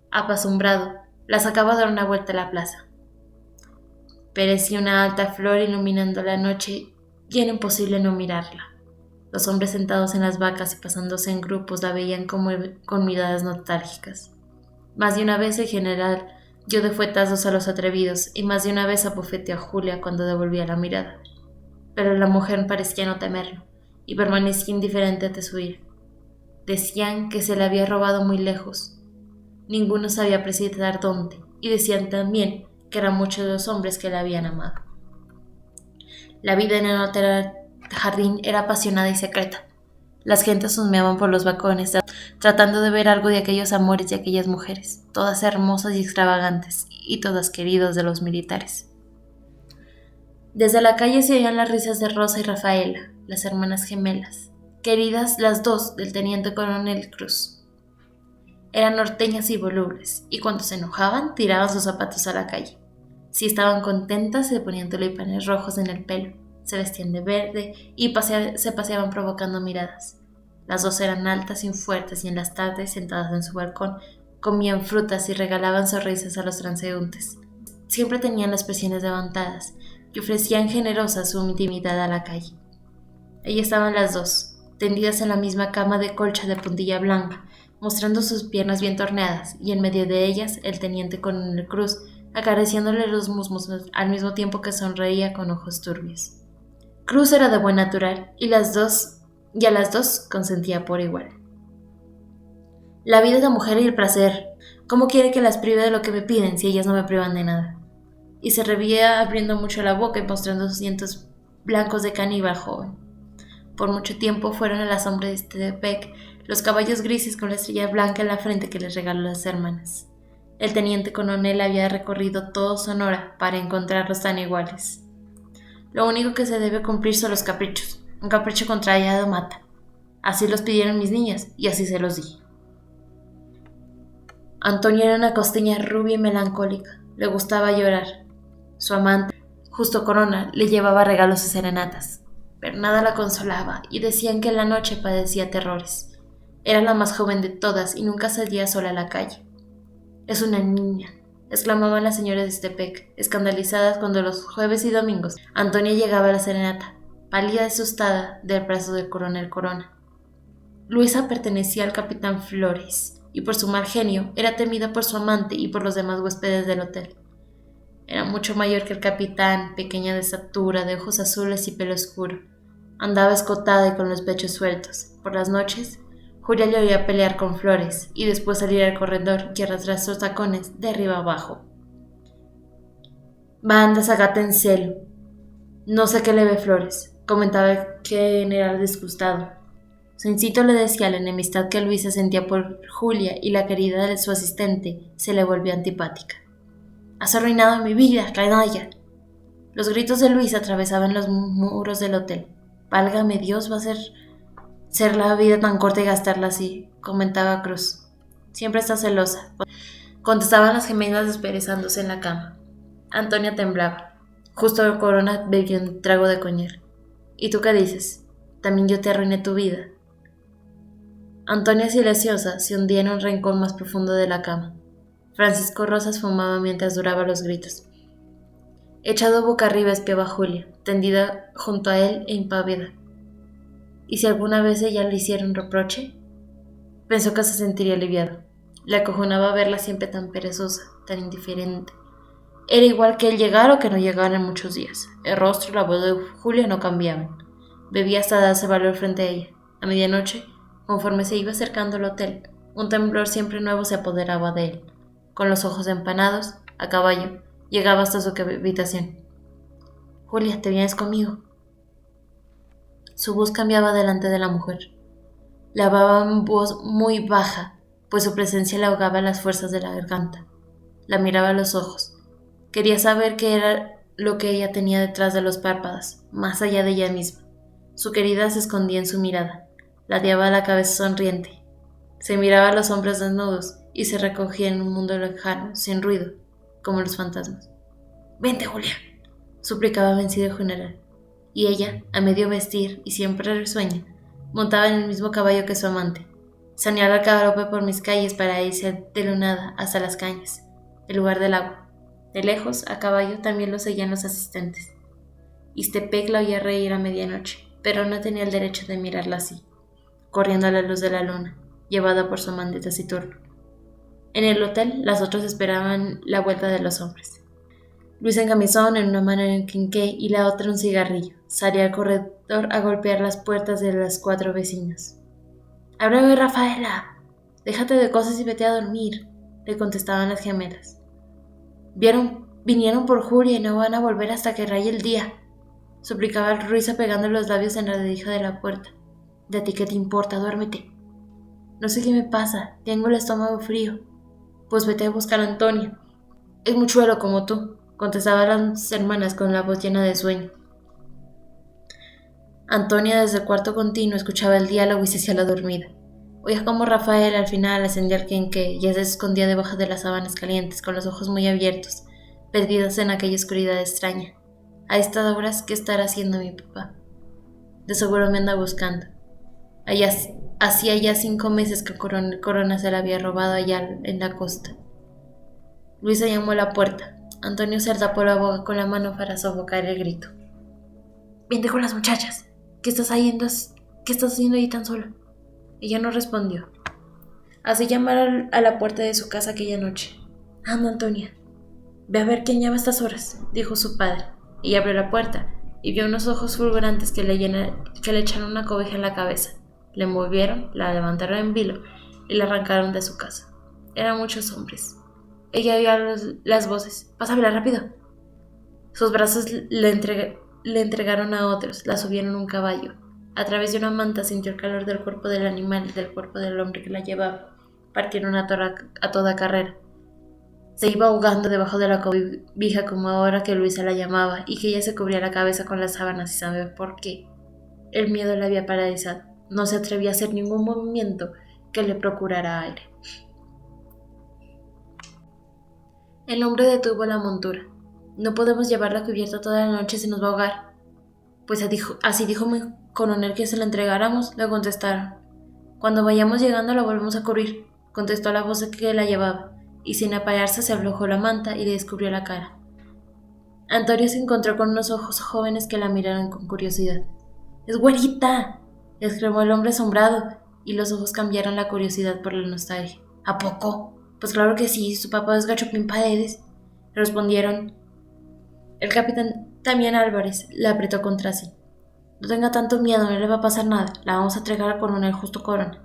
apasumbrado, la sacaba a dar una vuelta a la plaza. Parecía una alta flor iluminando la noche y era imposible no mirarla. Los hombres sentados en las vacas y pasándose en grupos la veían como con miradas nostálgicas. Más de una vez el general dio de fuetazos a los atrevidos y más de una vez abofeteó a Julia cuando devolvía la mirada. Pero la mujer parecía no temerlo y permanecía indiferente ante su ira. Decían que se la había robado muy lejos. Ninguno sabía precisar dónde y decían también que eran muchos los hombres que la habían amado. La vida en el hotel jardín era apasionada y secreta. Las gentes husmeaban por los balcones, tratando de ver algo de aquellos amores y aquellas mujeres, todas hermosas y extravagantes, y todas queridas de los militares. Desde la calle se oían las risas de Rosa y Rafaela, las hermanas gemelas, queridas las dos del teniente coronel Cruz. Eran norteñas y volubles, y cuando se enojaban tiraban sus zapatos a la calle. Si estaban contentas se ponían tulipanes rojos en el pelo, se vestían de verde y se paseaban provocando miradas. Las dos eran altas y fuertes y en las tardes, sentadas en su balcón, comían frutas y regalaban sonrisas a los transeúntes. Siempre tenían las persianas levantadas y ofrecían generosas su intimidad a la calle. Allí estaban las dos, tendidas en la misma cama de colcha de puntilla blanca, mostrando sus piernas bien torneadas, y en medio de ellas el teniente coronel Cruz, acariciándole los muslos al mismo tiempo que sonreía con ojos turbios. Cruz era de buen natural y a las dos consentía por igual. La vida es la mujer y el placer. ¿Cómo quiere que las prive de lo que me piden si ellas no me privan de nada? Y se reía abriendo mucho la boca y mostrando sus dientes blancos de caníbal joven. Por mucho tiempo fueron a la sombra de Ixtepec los caballos grises con la estrella blanca en la frente que les regaló las hermanas. El teniente coronel había recorrido todo Sonora para encontrarlos tan iguales. Lo único que se debe cumplir son los caprichos. Un capricho contrariado mata. Así los pidieron mis niñas y así se los di. Antonia era una costeña rubia y melancólica. Le gustaba llorar. Su amante, Justo Corona, le llevaba regalos y serenatas, pero nada la consolaba y decían que en la noche padecía terrores. Era la más joven de todas y nunca salía sola a la calle. «Es una niña», exclamaban las señoras de Ixtepec, escandalizadas cuando los jueves y domingos Antonia llegaba a la serenata, pálida y asustada del brazo del coronel Corona. Luisa pertenecía al capitán Flores, y por su mal genio era temida por su amante y por los demás huéspedes del hotel. Era mucho mayor que el capitán, pequeña de estatura, de ojos azules y pelo oscuro. Andaba escotada y con los pechos sueltos. Por las noches, Julia le oía pelear con Flores y después salir al corredor y arrastrar sus tacones de arriba abajo. «Va, anda esa gata en celo. No sé qué le ve Flores», comentaba el general disgustado. Sencito le decía la enemistad que Luisa sentía por Julia y la querida de su asistente se le volvió antipática. «Has arruinado mi vida, canalla». Los gritos de Luisa atravesaban los muros del hotel. «Válgame Dios, va a ser la vida tan corta y gastarla así», comentaba Cruz. «Siempre está celosa», contestaban las gemelas desperezándose en la cama. Antonia temblaba. Justo Corona bebió un trago de coñac. «¿Y tú qué dices? También yo te arruiné tu vida». Antonia, silenciosa, se hundía en un rincón más profundo de la cama. Francisco Rosas fumaba mientras duraban los gritos. Echado boca arriba espiaba a Julia, tendida junto a él e impávida. ¿Y si alguna vez ella le hiciera un reproche? Pensó que se sentiría aliviado. Le acojonaba verla siempre tan perezosa, tan indiferente. Era igual que él llegara o que no llegara en muchos días. El rostro y la voz de Julia no cambiaban. Bebía hasta darse valor frente a ella. A medianoche, conforme se iba acercando al hotel, un temblor siempre nuevo se apoderaba de él. Con los ojos empanados, a caballo, llegaba hasta su habitación. «Julia, ¿te vienes conmigo?». Su voz cambiaba delante de la mujer. Le hablaba en voz muy baja, pues su presencia le ahogaba las fuerzas de la garganta. La miraba a los ojos. Quería saber qué era lo que ella tenía detrás de los párpados, más allá de ella misma. Su querida se escondía en su mirada. Ladeaba la cabeza sonriente. Se miraba a los hombros desnudos y se recogía en un mundo lejano, sin ruido, como los fantasmas. «Vente, Julia», suplicaba vencido el general. Y ella, a medio vestir y siempre risueña, montaba en el mismo caballo que su amante. Saneaba el galope por mis calles para irse de lunada hasta las cañas, el lugar del agua. De lejos, a caballo, también lo seguían los asistentes. Ixtepec la oía reír a medianoche, pero no tenía el derecho de mirarla así, corriendo a la luz de la luna, llevada por su amante taciturno. En el hotel, las otras esperaban la vuelta de los hombres. Luis en camisón, en una mano en quinqué y la otra un cigarrillo, salía al corredor a golpear las puertas de las 4 vecinas. «¡Ábreme, Rafaela! Déjate de cosas y vete a dormir», le contestaban las gemelas. «Vinieron por Julia y no van a volver hasta que raye el día», suplicaba Luisa pegando los labios en la rendija de la puerta. «¿De ti qué te importa? Duérmete». «No sé qué me pasa, tengo el estómago frío». «Pues vete a buscar a Antonia. Es muchuelo como tú», contestaban las hermanas con la voz llena de sueño. Antonia desde el cuarto continuo escuchaba el diálogo y se hacía la dormida. Oía como Rafael al final ascendía al quinqué y se escondía debajo de las sábanas calientes con los ojos muy abiertos, perdidos en aquella oscuridad extraña. A estas horas, ¿qué estará haciendo mi papá? De seguro me anda buscando. Hacía ya 5 meses que Corona se la había robado allá en la costa. Luisa llamó a la puerta. Antonio se tapó la boca con la mano para sofocar el grito. «Vente con las muchachas. ¿Qué estás haciendo ahí tan solo?» Ella no respondió. Así llamaron a la puerta de su casa aquella noche. «Anda, Antonia. Ve a ver quién llama a estas horas», dijo su padre, y abrió la puerta. y vio unos ojos fulgurantes que le echaron una cobija en la cabeza. Le envolvieron, la levantaron en vilo y la arrancaron de su casa. Eran muchos hombres. Ella oyó las voces. ¡Pásamela rápido! Sus brazos le entregaron a otros, la subieron a un caballo. A través de una manta sintió el calor del cuerpo del animal y del cuerpo del hombre que la llevaba. Partieron a toda carrera. Se iba ahogando debajo de la cobija como ahora que Luisa la llamaba y que ella se cubría la cabeza con las sábanas y sabe por qué. El miedo la había paralizado. No se atrevía a hacer ningún movimiento que le procurara aire. El hombre detuvo la montura. No podemos llevarla cubierta toda la noche, se nos va a ahogar. Pues así dijo mi coronel que se la entregáramos, le contestaron. Cuando vayamos llegando la volvemos a cubrir, contestó la voz que la llevaba, y sin apagarse se aflojó la manta y le descubrió la cara. Antonio se encontró con unos ojos jóvenes que la miraron con curiosidad. ¡Es güerita!, exclamó el hombre asombrado, y los ojos cambiaron la curiosidad por la nostalgia. ¿A poco? Pues claro que sí, su papá es Gachupín Paredes, respondieron. El capitán Damián Álvarez la apretó contra sí. No tenga tanto miedo, no le va a pasar nada, la vamos a entregar al coronel Justo Corona.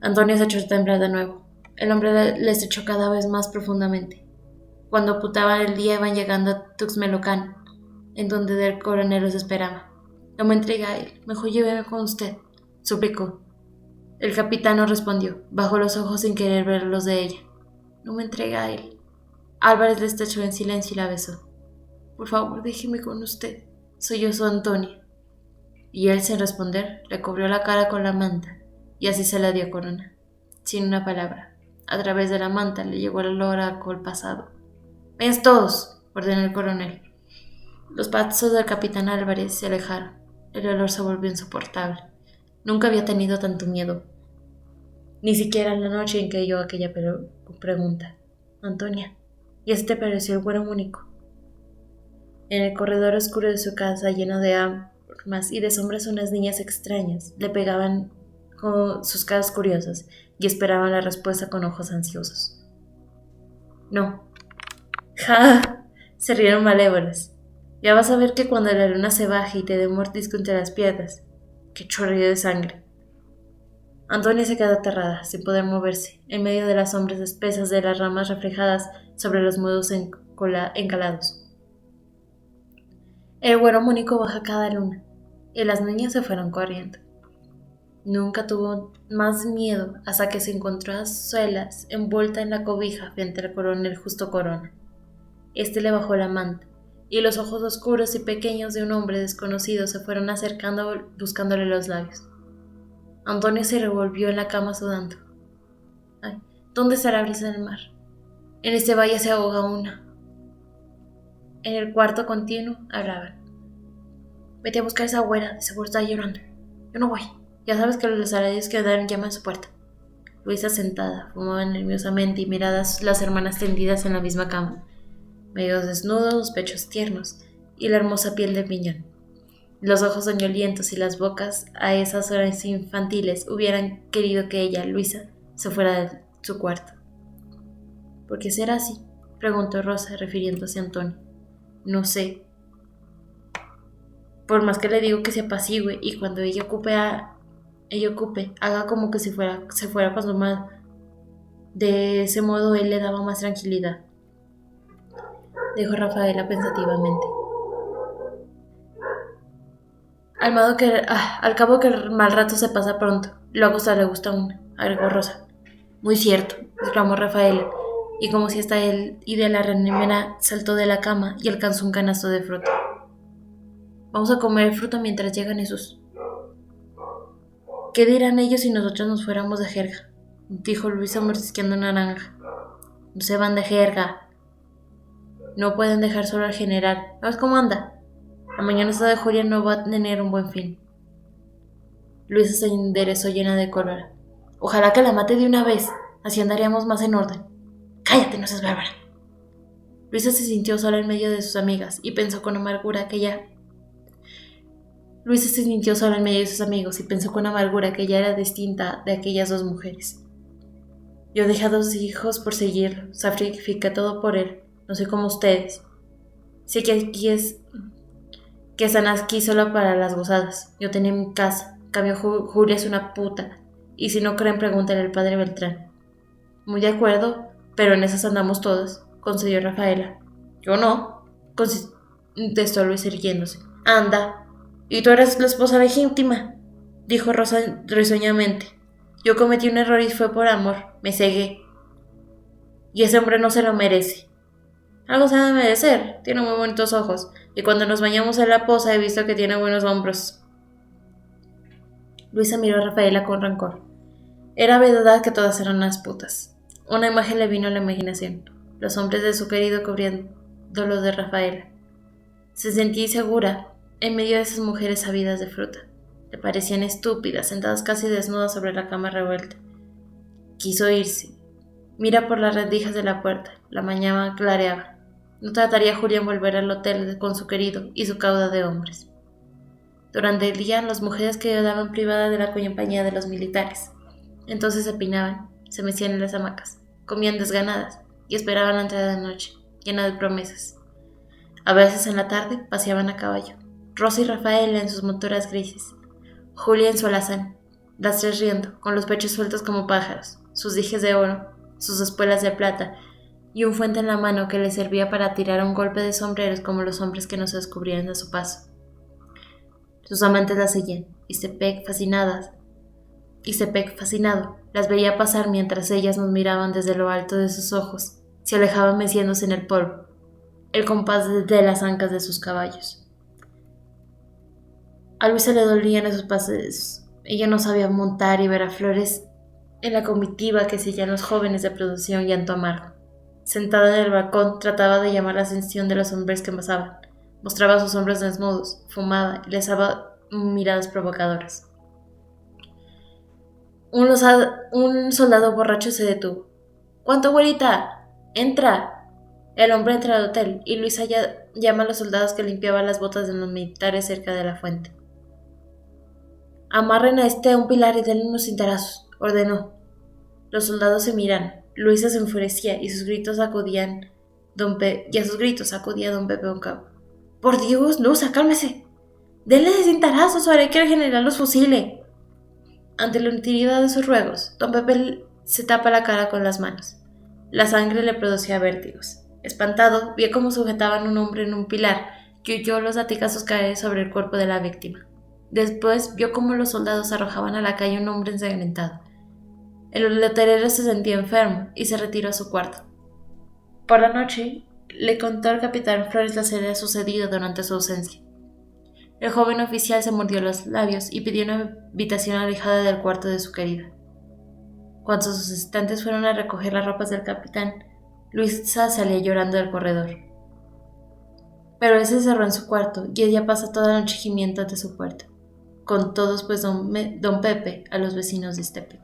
Antonio se echó a temblar de nuevo. El hombre le estrechó cada vez más profundamente. Cuando putaban el día iban llegando a Tuxmelocán, en donde el coronel los esperaba. No me entregue a él, mejor lléveme con usted, suplicó. El capitán no respondió, bajó los ojos sin querer ver los de ella. No me entregue a él. Álvarez le estrechó en silencio y la besó. Por favor, déjeme con usted, sollozó Antonio. Y él, sin responder, le cubrió la cara con la manta, y así se la dio a Corona, sin una palabra. A través de la manta le llegó el olor a alcohol pasado. ¡Ven todos!, ordenó el coronel. Los pasos del capitán Álvarez se alejaron. El olor se volvió insoportable. Nunca había tenido tanto miedo. Ni siquiera en la noche en que oyó aquella pregunta. Antonia, ¿y este te pareció el güero único? En el corredor oscuro de su casa, lleno de armas y de sombras, unas niñas extrañas le pegaban con sus caras curiosas y esperaban la respuesta con ojos ansiosos. No. ¡Ja! Se rieron malévolas. Ya vas a ver que cuando la luna se baje y te dé un mordisco entre las piernas, que chorrillo de sangre. Antonia se quedó aterrada, sin poder moverse, en medio de las sombras espesas de las ramas reflejadas sobre los muros encalados. El güero mónico baja cada luna, y las niñas se fueron corriendo. Nunca tuvo más miedo hasta que se encontró a solas, envuelta en la cobija frente al coronel Justo Corona. Este le bajó la manta, y los ojos oscuros y pequeños de un hombre desconocido se fueron acercando buscándole los labios. Antonio se revolvió en la cama sudando. Ay, ¿dónde está la brisa del mar? En este valle se ahoga una. En el cuarto continuo hablaban. Vete a buscar a esa güera, de seguro está llorando. Yo no voy. Ya sabes que los salarios quedaron llama en su puerta. Luisa sentada, fumaba nerviosamente y miradas las hermanas tendidas en la misma cama, medio desnudos, los pechos tiernos y la hermosa piel de piñón. Los ojos soñolientos y las bocas a esas horas infantiles hubieran querido que ella, Luisa, se fuera de su cuarto. ¿Por qué será así?, preguntó Rosa, refiriéndose a Antonio. No sé. Por más que le digo que se apacigüe y cuando ella ocupe, haga como que se fuera con su madre. De ese modo él le daba más tranquilidad, dijo Rafaela pensativamente. Al cabo que el mal rato se pasa pronto, luego hasta le gusta una, agregó Rosa. Muy cierto, exclamó Rafaela, y como si hasta él y de la renemera saltó de la cama y alcanzó un canasto de fruta. Vamos a comer fruta mientras llegan esos. ¿Qué dirán ellos si nosotros nos fuéramos de jerga?, dijo Luisa mordisqueando una naranja. No se van de jerga. No pueden dejar solo al general. ¿Sabes cómo anda? La mañana de Julia no va a tener un buen fin. Luisa se enderezó llena de cólera. Ojalá que la mate de una vez, así andaríamos más en orden. Cállate, no seas bárbara. Luisa se sintió sola en medio de sus amigas y pensó con amargura que ella era distinta de aquellas dos mujeres. Yo dejé a 2 hijos por seguirlo, sacrifiqué todo por él, no soy como ustedes. Sé que aquí es que están aquí solo para las gozadas. Yo tenía mi casa. Cambio Julia es una puta. Y si no creen, pregúntenle al padre Beltrán. Muy de acuerdo, pero en esas andamos todas, concedió Rafaela. Yo no, contestó Luis irguiéndose. Anda, y tú eres la esposa legítima, dijo Rosa risueñamente. Yo cometí un error y fue por amor, me cegué. Y ese hombre no se lo merece. Algo se debe merecer, tiene muy bonitos ojos, y cuando nos bañamos en la poza he visto que tiene buenos hombros. Luisa miró a Rafaela con rencor. Era verdad que todas eran unas putas. Una imagen le vino a la imaginación, los hombres de su querido cubriendo los de Rafaela. Se sentía insegura en medio de esas mujeres sabidas de fruta. Le parecían estúpidas, sentadas casi desnudas sobre la cama revuelta. Quiso irse. Mira por las rendijas de la puerta, la mañana clareaba. No trataría Julia en volver al hotel con su querido y su cauda de hombres. Durante el día, las mujeres quedaban privadas de la compañía de los militares. Entonces se peinaban, se mecían en las hamacas, comían desganadas y esperaban la entrada de noche, llena de promesas. A veces en la tarde paseaban a caballo, Rosa y Rafaela en sus monturas grises, Julia en su alazán, las tres riendo, con los pechos sueltos como pájaros, sus dijes de oro, sus espuelas de plata y un fuente en la mano que les servía para tirar un golpe de sombreros como los hombres que no se descubrían a su paso. Sus amantes las seguían, y Cepec fascinado, las veía pasar mientras ellas nos miraban desde lo alto de sus ojos, se alejaban meciéndose en el polvo, el compás de las ancas de sus caballos. A Luisa le dolían esos paseos. Ella no sabía montar y ver a flores en la comitiva que seguían los jóvenes de producción y llanto amargo. Sentada en el balcón, trataba de llamar la atención de los hombres que pasaban. Mostraba sus hombros desnudos, fumaba y les daba miradas provocadoras. Un soldado borracho se detuvo. —¿Cuánto, güerita? ¡Entra! El hombre entra al hotel y Luisa llama a los soldados que limpiaban las botas de los militares cerca de la fuente. —Amarren a este a un pilar y denle unos cintarazos —ordenó. Los soldados se miraron. Luisa se enfurecía y a sus gritos acudía don Pepe Oncao. —¡Por Dios, Luisa, cálmese! —¡Denle de cintarazos o haré que el general los fusile! Ante la inutilidad de sus ruegos, don Pepe se tapa la cara con las manos. La sangre le producía vértigos. Espantado, vio cómo sujetaban un hombre en un pilar y oyó los latigazos caer sobre el cuerpo de la víctima. Después vio cómo los soldados arrojaban a la calle un hombre ensangrentado. El hotelero se sentía enfermo y se retiró a su cuarto. Por la noche, le contó al capitán Flores lo que había sucedido durante su ausencia. El joven oficial se mordió los labios y pidió una habitación alejada del cuarto de su querida. Cuando sus asistentes fueron a recoger las ropas del capitán, Luisa salía llorando del corredor. Pero él se cerró en su cuarto y ella pasa toda la noche gimiendo ante su puerta. Con todos pues don Pepe a los vecinos de Estepe.